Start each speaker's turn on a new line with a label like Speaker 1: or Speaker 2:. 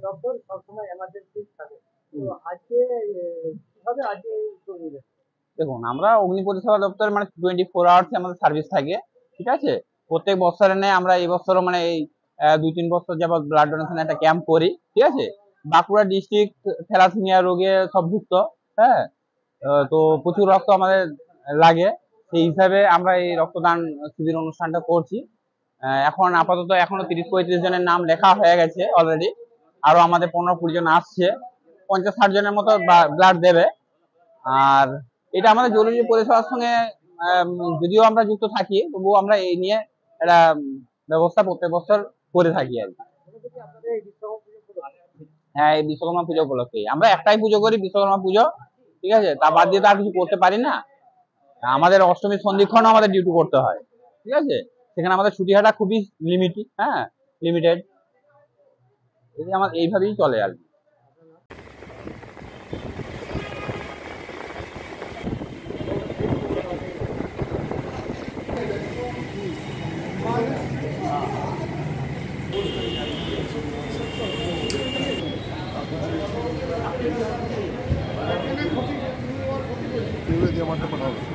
Speaker 1: দপ্তর সবসময় এমার্জেন্সি থাকে। তো আজকে কিভাবে আজকে উদ্যোগ নিলেন?
Speaker 2: দেখুন, আমরা অগ্নি পরিষেবা দপ্তর মানে 24 আওয়ার্স আমাদের সার্ভিস থাকে, ঠিক আছে। প্রত্যেক বছরে নেই, আমরা এই বছরও মানে এই 2-3 বছর যাবত ব্লাড ডোনেশন একটা ক্যাম্প করি, ঠিক আছে। বাঁকুড়া ডিস্ট্রিক্ট থ্যালাসেমিয়া রোগে সব ভুক্ত, হ্যাঁ। তো প্রচুর রক্ত আমাদের লাগে, সেই হিসাবে আমরা এই রক্তদান শিবির অনুষ্ঠানটা করছি। এখন আপাতত এখনো 30-35 জনের নাম লেখা হয়ে গেছে অলরেডি। আরো আমাদের 15-20 জন আসছে, 50-60 জনের মতো ব্লাড দেবে। আর এটা আমাদের জরুরি পরিষেবার সঙ্গে যদিও আমরা যুক্ত থাকি, তবুও আমরা এই নিয়ে একটা ব্যবস্থা প্রত্যেক বছর করে থাকি আর কি।
Speaker 1: আপনাদের এই বিশ্বকর্মা পুজো উপলক্ষে?
Speaker 2: হ্যাঁ, এই বিশ্বকর্মা পুজো উপলক্ষে আমরা একটাই পুজো করি, বিশ্বকর্মা পুজো, ঠিক আছে। তা বাদ দিয়ে তো আর কিছু করতে পারি না। আমাদের অষ্টমী সন্ধিক্ষণ আমাদের ডিউটি করতে হয়, ঠিক আছে। সেখানে আমাদের ছুটি হাটা খুবই লিমিটেড, হ্যাঁ, লিমিটেড। এই আমার এইভাবেই চলে আর কি।
Speaker 3: দিয়ে মাঠে পাঠাবো।